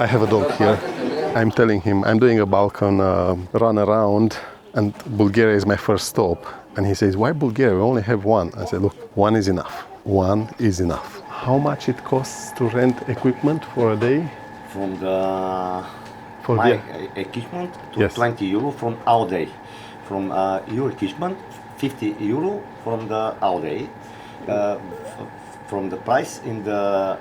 I have a dog here. I'm telling him I'm doing a Balkan run around and Bulgaria is my first stop. And he says, why Bulgaria? We only have one. I said, look, one is enough. One is enough. How much it costs to rent equipment for a day? From For my equipment to Yes. 20 euro from our day. From your equipment, 50 euro from the our day. From the price in the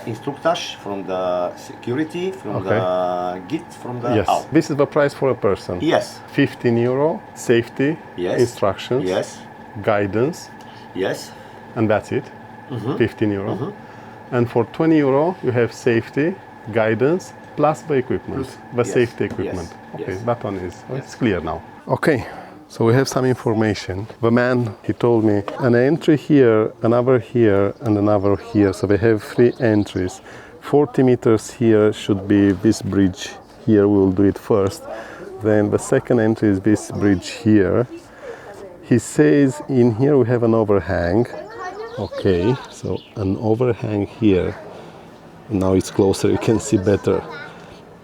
instructage, from the security, from the gift, from the Yes, out. this is the price for a person. Yes. 15 euro, safety, Yes. instructions, Yes. guidance, Yes. and that's it. 15 euro. And for 20 euro, you have safety, guidance, plus the equipment, the yes. safety equipment. Yes. Okay, Yes. that one is, it's clear now. Okay, so we have some information. The man, he told me, an entry here, another here, and another here. So we have 3 entries. 40 meters here should be this bridge here. We will do it first. Then the second entry is this bridge here. He says in here we have an overhang. Okay, so an overhang here. Now it's closer, you can see better.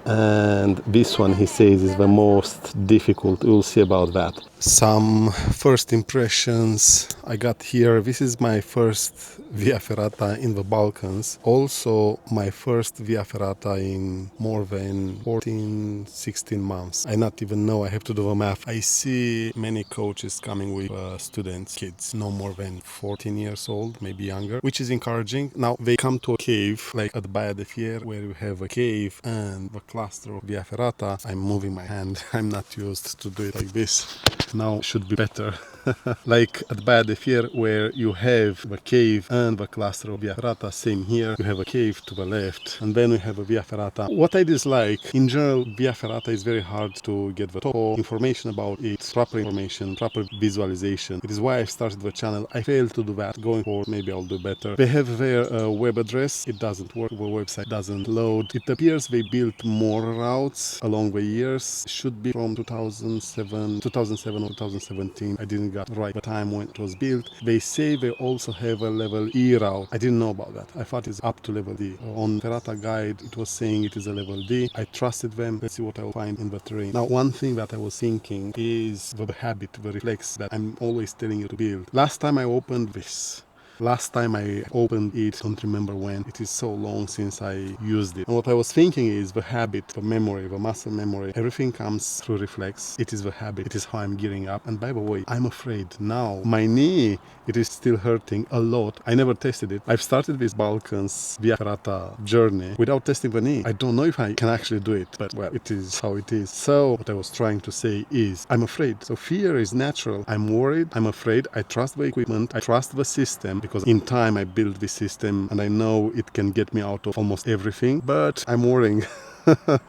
And this one, he says, is the most difficult. We'll see about that. Some first impressions I got here. This is my first Via Ferrata in the Balkans. Also my first Via Ferrata in more than 14, 16 months. I not even know, I have to do the math. I see many coaches coming with students, kids, no more than 14 years old, maybe younger, which is encouraging. Now they come to a cave, like at Baia de Fier, where you have a cave and the cluster of Via Ferrata. I'm moving my hand. I'm not used to do it like this. Now should be better. Like at Baia de Fier, where you have the cave and the cluster of Via Ferrata, same here. You have a cave to the left, and then we have a Via Ferrata. What I dislike, in general, Via Ferrata is very hard to get the topo, information about it, proper information, proper visualization. It is why I started the channel. I failed to do that. Going forward, maybe I'll do better. They have their web address. It doesn't work. The website doesn't load. It appears they built more routes along the years. It should be from 2007 or 2017. I didn't get right the time when it was built. They say they also have a level E route. I didn't know about that. I thought it's up to level D. On Ferrata guide, it was saying it is a level D. I trusted them. Let's see what I will find in the terrain. Now, one thing that I was thinking is the habit, the reflex that I'm always telling you to build. Last time I opened this, last time I opened it, don't remember when. It is so long since I used it. And what I was thinking is the habit, the memory, the muscle memory, everything comes through reflex. It is the habit. It is how I'm gearing up. And by the way, I'm afraid now. My knee, it is still hurting a lot. I never tested it. I've started this Balkans Via Ferrata journey without testing the knee. I don't know if I can actually do it, but well, it is how it is. So what I was trying to say is I'm afraid. So fear is natural. I'm worried. I'm afraid. I trust the equipment. I trust the system, because in time I built this system and I know it can get me out of almost everything, but I'm worrying.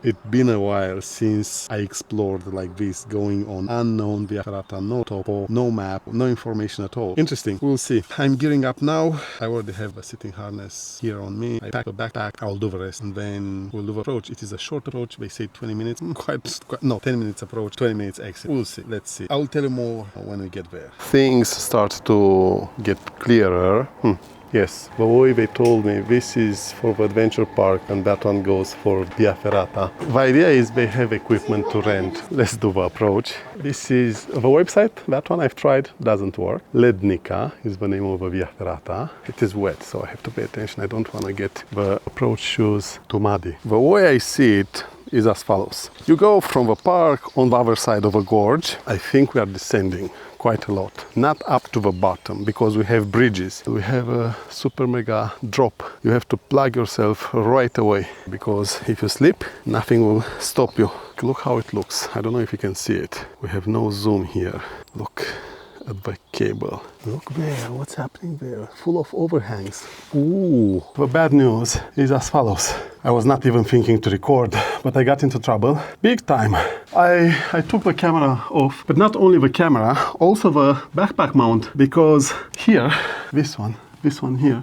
It's been a while since I explored like this, going on unknown Via Ferrata, no topo, no map, no information at all. Interesting. We'll see. I'm gearing up now. I already have a sitting harness here on me. I pack a backpack. I'll do the rest and then we'll do the approach. It is a short approach. They say 20 minutes. No, 10 minutes approach, 20 minutes exit. We'll see. Let's see. I'll tell you more when we get there. Things start to get clearer. Yes, the way they told me, this is for the adventure park and that one goes for Via Ferrata. The idea is they have equipment to rent. Let's do the approach. This is the website. That one I've tried, doesn't work. Lednica is the name of the Via Ferrata. It is wet, so I have to pay attention. I don't want to get the approach shoes too muddy. The way I see it is as follows. You go from the park on the other side of a gorge. I think we are descending quite a lot. Not up to the bottom, because we have bridges. We have a super mega drop. You have to plug yourself right away, because if you slip, nothing will stop you. Look how it looks. I don't know if you can see it. We have no zoom here. Look at the cable. Look there, what's happening there? Full of overhangs. Ooh, the bad news is as follows. I was not even thinking to record, but I got into trouble. Big time. I took the camera off, but not only the camera, also the backpack mount, because here, this one here,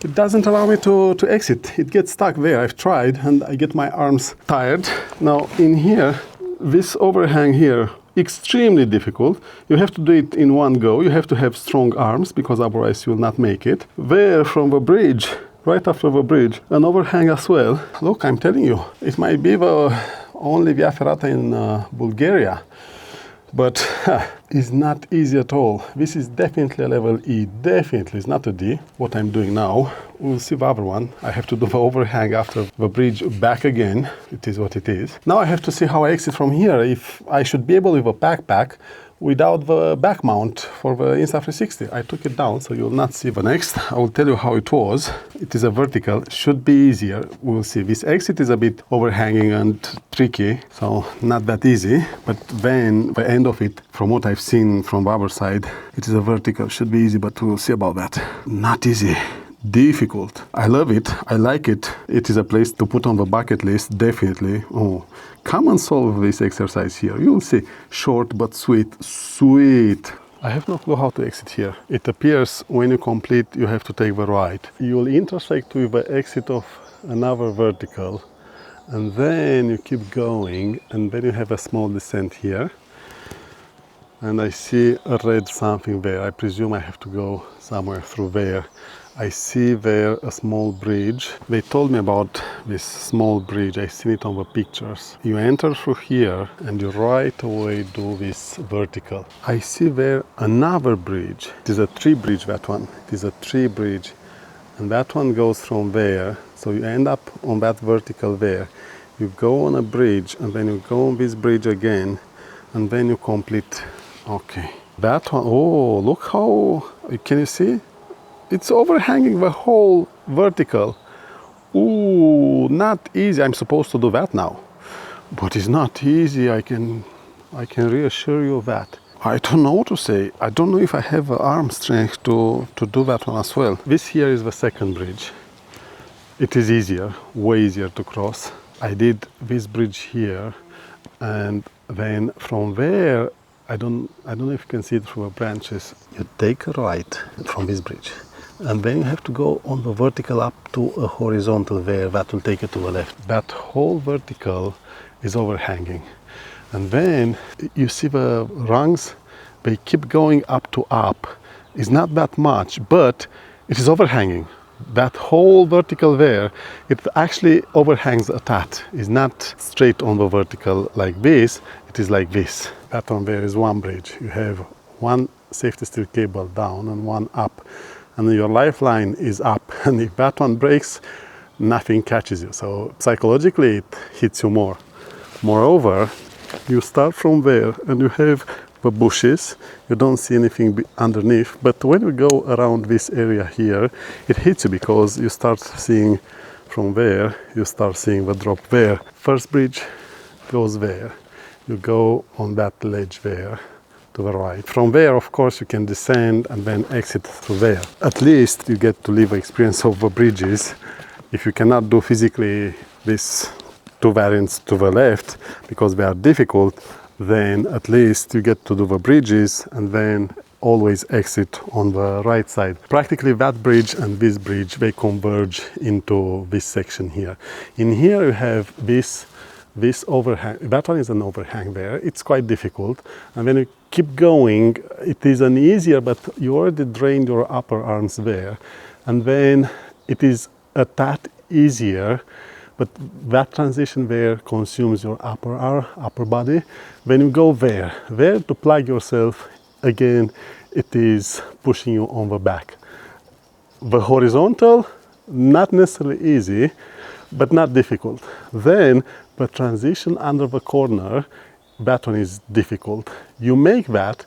it doesn't allow me to exit. It gets stuck there. I've tried and I get my arms tired. Now in here, this overhang here, extremely difficult. You have to do it in one go. You have to have strong arms, because otherwise you will not make it. There from the bridge, right after the bridge, an overhang as well. Look, I'm telling you, it might be the only Via Ferrata in Bulgaria, but it's not easy at all. This is definitely a level E, definitely, it's not a D, what I'm doing now. We'll see the other one. I have to do the overhang after the bridge back again. It is what it is. Now I have to see how I exit from here, if I should be able with a backpack without the back mount for the Insta360. I took it down, so you'll not see the next. I will tell you how it was. It is a vertical, should be easier. We'll see. This exit is a bit overhanging and tricky, so not that easy. But then the end of it, from what I've seen from the other side, it is a vertical, should be easy, but we'll see about that. Not easy. Difficult. I love it. I like it. It is a place to put on the bucket list, definitely. Oh, come and solve this exercise here. You'll see. Short but sweet. Sweet. I have no clue how to exit here. It appears when you complete, you have to take the right. You'll intersect with the exit of another vertical, and then you keep going, and then you have a small descent here. And I see a red something there. I presume I have to go somewhere through there. I see there a small bridge. They told me about this small bridge. I've seen it on the pictures. You enter through here and you right away do this vertical. I see there another bridge. It is a tree bridge, that one. It is a tree bridge. And that one goes from there. So you end up on that vertical there. You go on a bridge and then you go on this bridge again and then you complete. Okay. That one, oh, look how, can you see? It's overhanging the whole vertical. Ooh, not easy. I'm supposed to do that now. But it's not easy, I can reassure you of that. I don't know what to say. I don't know if I have arm strength to do that one as well. This here is the second bridge. It is easier, way easier to cross. I did this bridge here, and then from there, I don't know if you can see it through the branches. You take a right from this bridge. And then you have to go on the vertical up to a horizontal there, that will take you to the left. That whole vertical is overhanging. And then you see the rungs, they keep going up to up. It's not that much, but it is overhanging. That whole vertical there, it actually overhangs a tad. It's not straight on the vertical like this, it is like this. That one there is one bridge. You have one safety steel cable down and one up. And your lifeline is up, and if that one breaks, nothing catches you. So psychologically, it hits you more. Moreover, you start from there, and you have the bushes. You don't see anything underneath, but when you go around this area here, it hits you because you start seeing from there, you start seeing the drop there. First bridge goes there. You go on that ledge there. To the right. From there, of course, you can descend and then exit through there. At least you get to live the experience of the bridges. If you cannot do physically these two variants to the left because they are difficult, then at least you get to do the bridges and then always exit on the right side. Practically that bridge and this bridge, they converge into this section here. In here you have this overhang. That one is an overhang there. It's quite difficult. And when you keep going, it is an easier, but you already drained your upper arms there. And then it is a tad easier, but that transition there consumes your upper body. When you go there to plug yourself, again, it is pushing you on the back. The horizontal, not necessarily easy, but not difficult. Then the transition under the corner, that one is difficult. You make that,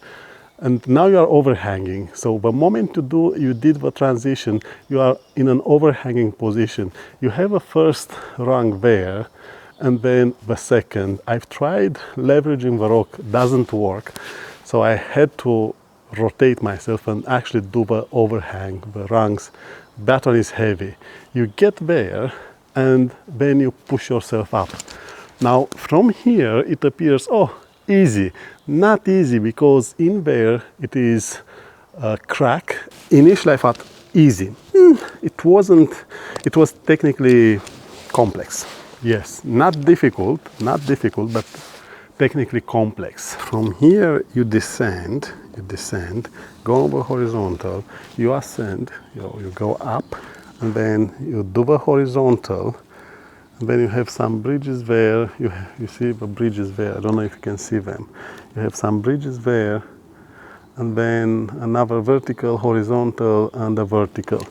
and now you are overhanging. So the moment you did the transition, you are in an overhanging position. You have a first rung there, and then the second. I've tried leveraging the rock, doesn't work. So I had to rotate myself and actually do the overhang, the rungs. That one is heavy. You get there, and then you push yourself up. Now from here it appears, oh, easy. Not easy, because in there it is a crack. Initially I thought easy. It wasn't. It was technically complex. Yes, not difficult, but technically complex. From here you descend, go over horizontal, you ascend, you go up, and then you do the horizontal, and then you have some bridges there. You see the bridges there. I don't know if you can see them. You have some bridges there, and then another vertical, horizontal, and a vertical.